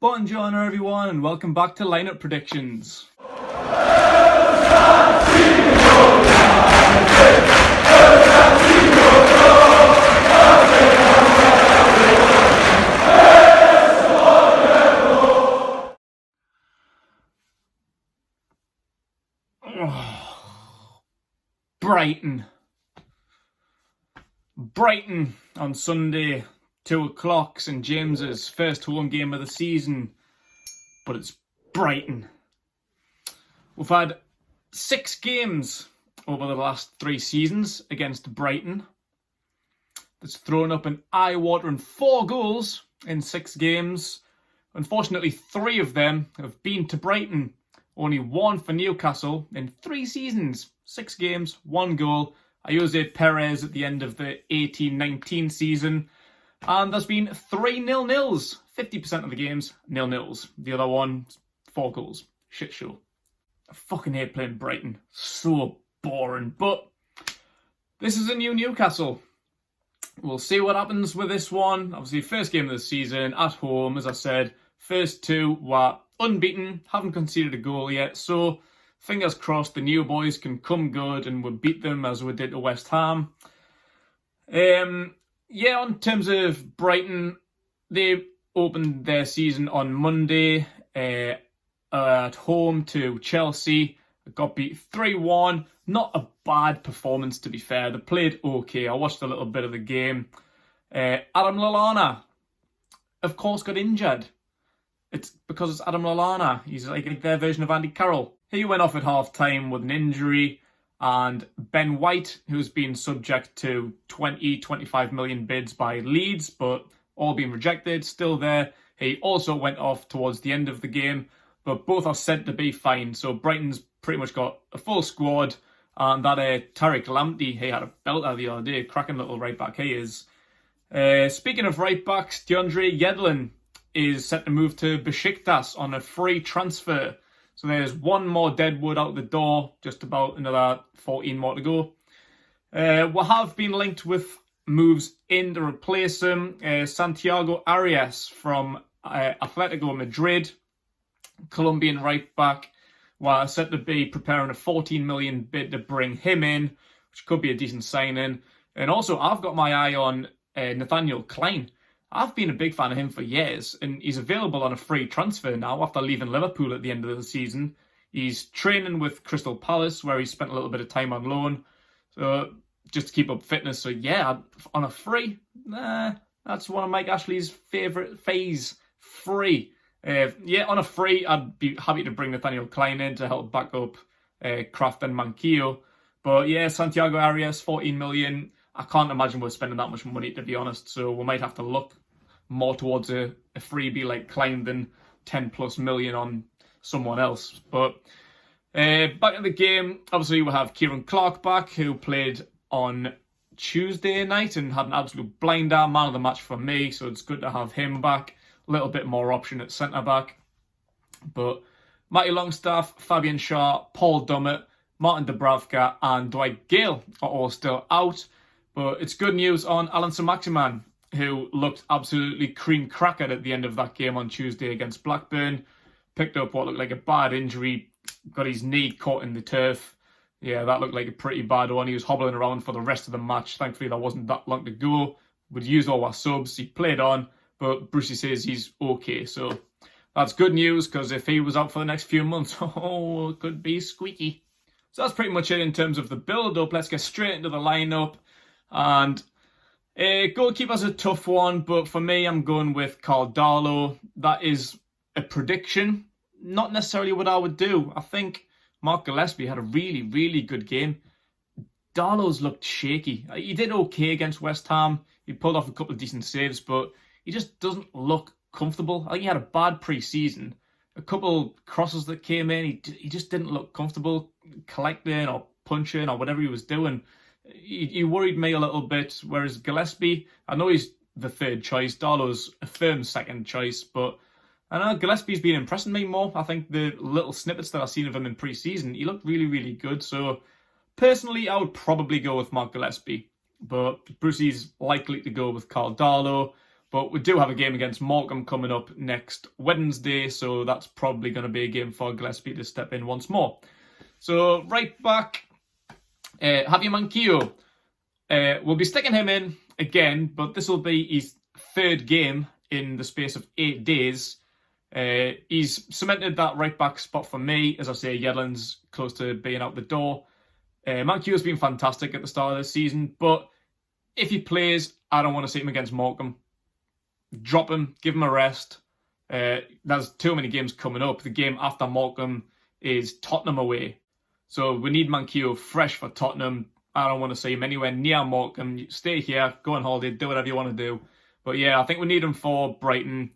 Buongiorno everyone and welcome back to Lineup Predictions. Brighton on Sunday, 2 o'clock, St James's, first home game of the season, but it's Brighton. We've had 6 games over the last 3 seasons against Brighton. That's thrown up an eye-watering 4 goals in 6 games. Unfortunately, 3 of them have been to Brighton. Only 1 for Newcastle in 3 seasons. 6 games, 1 goal. Jose Perez at the end of the 18-19 season. And there's been 3 0-0s. 50% of the games, 0-0s. The other one, 4 goals. Shit show. I fucking hate playing Brighton. So boring. But this is a new Newcastle. We'll see what happens with this one. Obviously, first game of the season, at home, as I said. First 2 were unbeaten. Haven't conceded a goal yet. So, fingers crossed the new boys can come good and we'll beat them as we did to West Ham. In terms of Brighton, they opened their season on Monday at home to Chelsea. Got beat 3-1. Not a bad performance, to be fair. They played okay. I watched a little bit of the game. Adam Lallana, of course, got injured. It's because it's Adam Lallana. He's like their version of Andy Carroll. He went off at half-time with an injury, and Ben White, who's been subject to 20-25 million bids by Leeds, but all been rejected, still there. He also went off towards the end of the game, but both are said to be fine. So Brighton's pretty much got a full squad, and that Tariq Lamptey, he had a belter the other day, cracking little right-back he is. Speaking of right-backs, DeAndre Yedlin is set to move to Besiktas on a free transfer. So there's 1 more deadwood out the door, just about another 14 more to go. We have been linked with moves in to replace him. Santiago Arias from Atletico Madrid, Colombian right back, we're set to be preparing a 14 million bid to bring him in, which could be a decent signing. And also, I've got my eye on Nathaniel Klein. I've been a big fan of him for years, and he's available on a free transfer now after leaving Liverpool at the end of the season. He's training with Crystal Palace, where he spent a little bit of time on loan, so just to keep up fitness. So yeah, on a free, that's one of Mike Ashley's favourite phase, free. On a free, I'd be happy to bring Nathaniel Klein in to help back up Kraft and Manquillo. But yeah, Santiago Arias, 14 million. I can't imagine we're spending that much money, to be honest. So we might have to look more towards a freebie like Klein than 10 plus million on someone else. But back in the game, obviously we have Kieran Clark back, who played on Tuesday night and had an absolute blinder, man of the match for me. So it's good to have him back. A little bit more option at centre-back. But Matty Longstaff, Fabian Schär, Paul Dummett, Martin Dubravka and Dwight Gale are all still out. But it's good news on Alan Saint-Maximin, who looked absolutely cream crackered at the end of that game on Tuesday against Blackburn. Picked up what looked like a bad injury, got his knee caught in the turf. Yeah, that looked like a pretty bad one. He was hobbling around for the rest of the match. Thankfully, there wasn't that long to go. We'd used all our subs. He played on, but Brucey says he's okay. So that's good news, because if he was out for the next few months, it could be squeaky. So that's pretty much it in terms of the build-up. Let's get straight into the lineup. And goalkeeper's a tough one, but for me, I'm going with Carl Darlow. That is a prediction, not necessarily what I would do. I think Mark Gillespie had a really, really good game. Darlow's looked shaky. He did okay against West Ham. He pulled off a couple of decent saves, but he just doesn't look comfortable. I think he had a bad pre-season. A couple crosses that came in, he just didn't look comfortable collecting or punching or whatever he was doing. He worried me a little bit, whereas Gillespie, I know he's the 3rd choice. Darlow's a firm 2nd choice, but I know Gillespie's been impressing me more. I think the little snippets that I've seen of him in pre-season, he looked really, really good. So personally, I would probably go with Mark Gillespie, but Brucey's likely to go with Carl Darlow. But we do have a game against Morecambe coming up next Wednesday, so that's probably going to be a game for Gillespie to step in once more. So right back, Javier Manquillo. We'll be sticking him in again, but this will be his third game in the space of 8 days. He's cemented that right back spot for me. As I say, Yedlin's close to being out the door. Manquillo's been fantastic at the start of this season, but if he plays, I don't want to see him against Morecambe. Drop him, give him a rest. There's too many games coming up. The game after Morecambe is Tottenham away. So we need Manquillo fresh for Tottenham. I don't want to see him anywhere near Morecambe. Stay here, go on holiday, do whatever you want to do. But yeah, I think we need him for Brighton.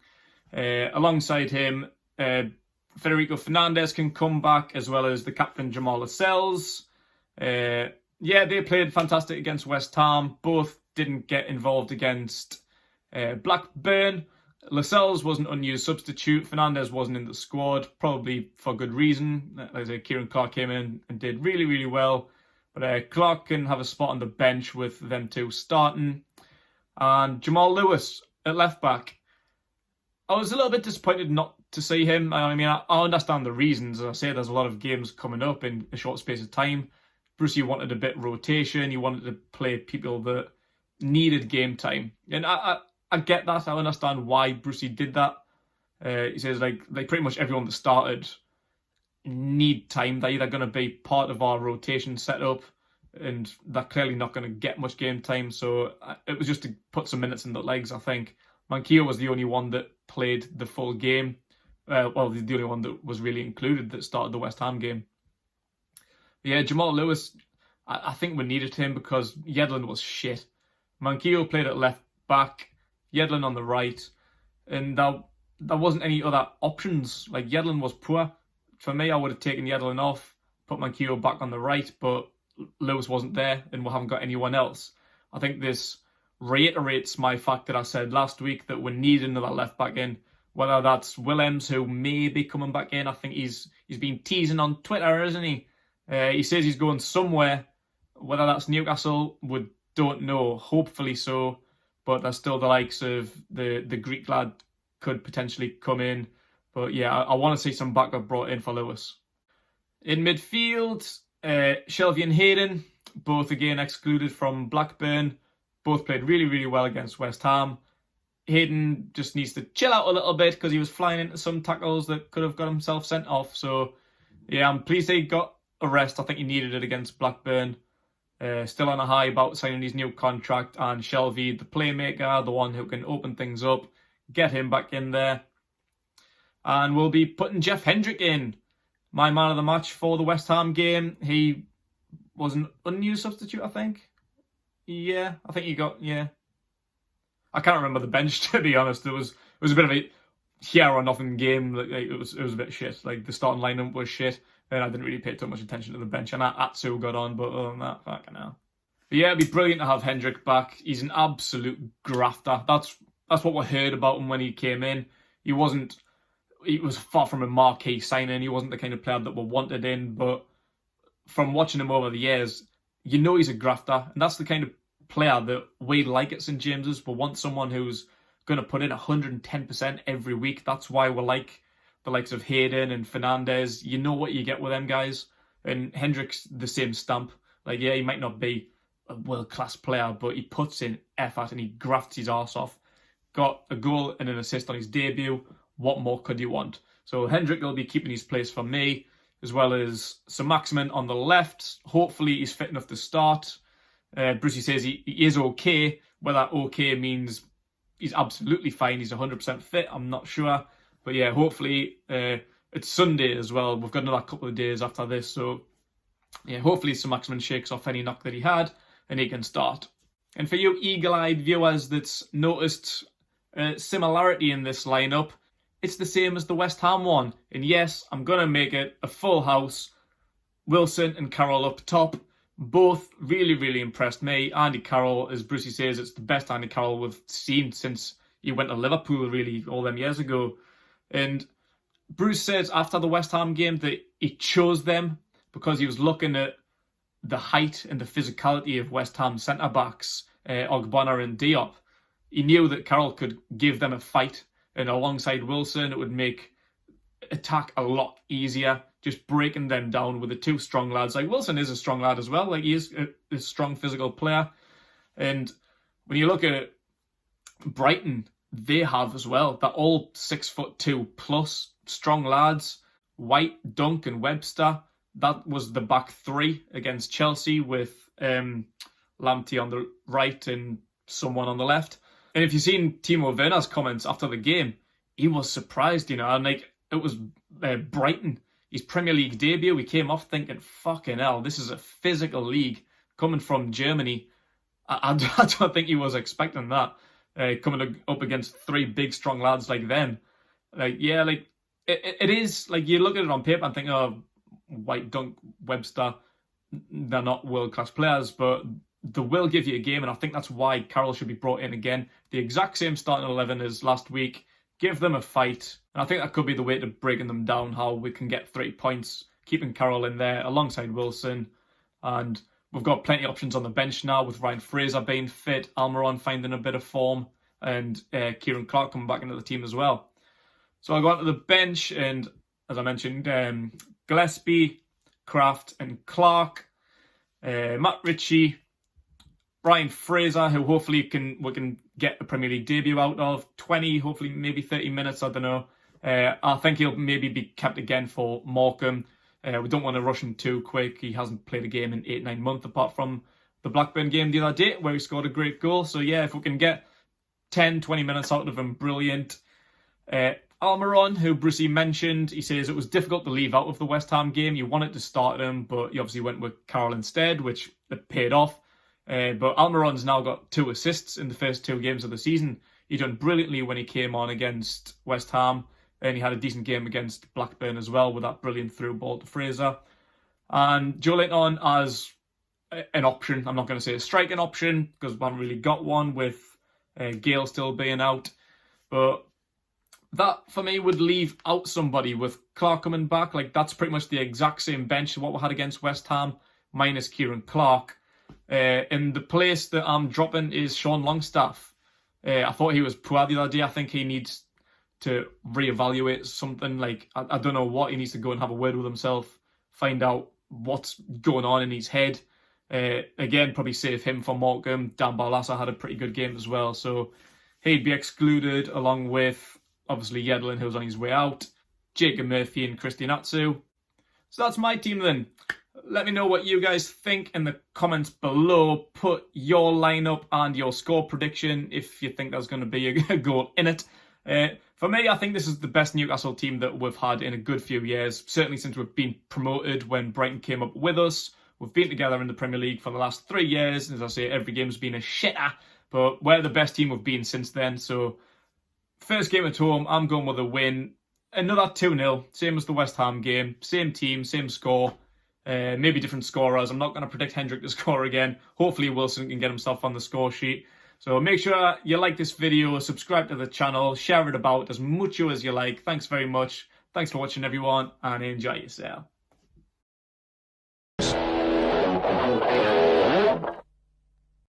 Alongside him, Federico Fernandez can come back, as well as the captain Jamal Lascelles. Yeah, they played fantastic against West Ham. Both didn't get involved against Blackburn. Lascelles was an unused substitute. Fernandez wasn't in the squad, probably for good reason. Like I say, Kieran Clark came in and did really, really well. But Clark can have a spot on the bench with them two starting. And Jamal Lewis at left back. I was a little bit disappointed not to see him. I mean, I understand the reasons. As I say, there's a lot of games coming up in a short space of time. Brucey wanted a bit of rotation. He wanted to play people that needed game time. And I get that. I understand why Brucey did that. He says, like pretty much everyone that started need time. They're either going to be part of our rotation setup, and they're clearly not going to get much game time. So it was just to put some minutes in the legs, I think. Manquillo was the only one that played the full game. The only one that was really included that started the West Ham game. Yeah, Jamal Lewis, I think we needed him because Yedlin was shit. Manquillo played at left back, Yedlin on the right, and there wasn't any other options. Like, Yedlin was poor. For me, I would have taken Yedlin off, put Manquillo back on the right, but Lewis wasn't there, and we haven't got anyone else. I think this reiterates my fact that I said last week that we need another left back in. Whether that's Willems, who may be coming back in. I think he's been teasing on Twitter, isn't he? He says he's going somewhere. Whether that's Newcastle, we don't know. Hopefully so. But there's still the likes of the Greek lad could potentially come in. But yeah, I want to see some backup brought in for Lewis. In midfield, Shelvey and Hayden, both again excluded from Blackburn. Both played really, really well against West Ham. Hayden just needs to chill out a little bit because he was flying into some tackles that could have got himself sent off. So yeah, I'm pleased he got a rest. I think he needed it against Blackburn. Still on a high about signing his new contract, and Shelvey, the playmaker, the one who can open things up, get him back in there. And we'll be putting Jeff Hendrick in, my man of the match for the West Ham game. He was an unused substitute, I think. Yeah, I think he got, yeah. I can't remember the bench, to be honest. It was a bit of a here or nothing game. It was a bit shit. Like, the starting lineup was shit, and I didn't really pay too much attention to the bench. And Atsu got on, but other than that, fucking hell. But yeah, it'd be brilliant to have Hendrick back. He's an absolute grafter. That's what we heard about him when he came in. He was far from a marquee signing. He wasn't the kind of player that we wanted in, but from watching him over the years, you know he's a grafter, and that's the kind of player that we like at St James's. We want someone who's going to put in 110% every week. That's why we like the likes of Hayden and Fernandez. You know what you get with them guys. And Hendrick's the same stamp. Like, yeah, he might not be a world-class player, but he puts in effort and he grafts his arse off. Got a goal and an assist on his debut. What more could you want? So Hendrick will be keeping his place for me, as well as Sir Maximin on the left. Hopefully he's fit enough to start. Brucey says he is okay. Whether okay means he's absolutely fine, he's 100% fit, I'm not sure. But yeah, hopefully it's Sunday as well. We've got another couple of days after this. So yeah, hopefully Sir Maximin shakes off any knock that he had and he can start. And for you eagle-eyed viewers that's noticed similarity in this lineup, it's the same as the West Ham one. And yes, I'm going to make it a full house. Wilson and Carroll up top. Both really, really impressed me. Andy Carroll, as Brucey says, it's the best Andy Carroll we've seen since he went to Liverpool, really, all them years ago. And Bruce says after the West Ham game that he chose them because he was looking at the height and the physicality of West Ham centre-backs, Ogbonna and Diop. he knew that Carroll could give them a fight, and alongside Wilson, it would make attack a lot easier, just breaking them down with the two strong lads. Like, Wilson is a strong lad as well. Like, he is a strong physical player. And when you look at Brighton, they have as well. They're all 6'2" plus strong lads. White, Dunk and Webster. That was the back three against Chelsea with Lamptey on the right and someone on the left. And if you've seen Timo Werner's comments after the game, he was surprised, and like, it was Brighton, his Premier League debut. He came off thinking, fucking hell, this is a physical league coming from Germany. I don't think he was expecting that, coming up against three big, strong lads like them. Like, yeah, like, it is, like, you look at it on paper and think, oh, White, Dunk, Webster, they're not world-class players, but they will give you a game, and I think that's why Carroll should be brought in again. The exact same starting 11 as last week. Give them a fight, and I think that could be the way to breaking them down, how we can get 3 points, keeping Carroll in there alongside Wilson. And we've got plenty of options on the bench now, with Ryan Fraser being fit, Almiron finding a bit of form, and Kieran Clark coming back into the team as well. So I go onto the bench, and as I mentioned, Gillespie, Kraft and Clark, Matt Ritchie, Brian Fraser, who hopefully we can get a Premier League debut out of, 20, hopefully maybe 30 minutes, I don't know. I think he'll maybe be kept again for Morecambe. We don't want to rush him too quick. He hasn't played a game in 8-9 months, apart from the Blackburn game the other day, where he scored a great goal. So yeah, if we can get 10, 20 minutes out of him, brilliant. Almiron, who Brucey mentioned, he says it was difficult to leave out of the West Ham game. You wanted to start him, but he obviously went with Carroll instead, which paid off. But Almiron's now got 2 assists in the first 2 games of the season. He done brilliantly when he came on against West Ham, and he had a decent game against Blackburn as well with that brilliant through ball to Fraser. And Joe Linton as an option. I'm not going to say a striking option because we haven't really got one with Gale still being out. But that, for me, would leave out somebody with Clark coming back. Like, that's pretty much the exact same bench as what we had against West Ham, minus Kieran Clark. In the place that I'm dropping is Sean Longstaff. I thought he was poor the other day. I think he needs to reevaluate something. Like, I don't know what. He needs to go and have a word with himself, find out what's going on in his head. Again, probably save him for Morecambe. Dan Barlaser had a pretty good game as well, so he'd be excluded along with, obviously, Yedlin, who's on his way out, Jacob Murphy and Christian Atsu. So that's my team then. Let me know what you guys think in the comments below. Put your lineup and your score prediction if you think there's going to be a goal in it. For me, I think this is the best Newcastle team that we've had in a good few years. Certainly since we've been promoted when Brighton came up with us. We've been together in the Premier League for the last 3 years. As I say, every game's been a shitter. But we're the best team we've been since then. So, first game at home, I'm going with a win. Another 2-0, same as the West Ham game. Same team, same score. Maybe different scorers. I'm not going to predict Hendrick to score again. Hopefully Wilson can get himself on the score sheet. So make sure you like this video, subscribe to the channel, share it about as much as you like. Thanks very much. Thanks for watching, everyone, and enjoy yourself.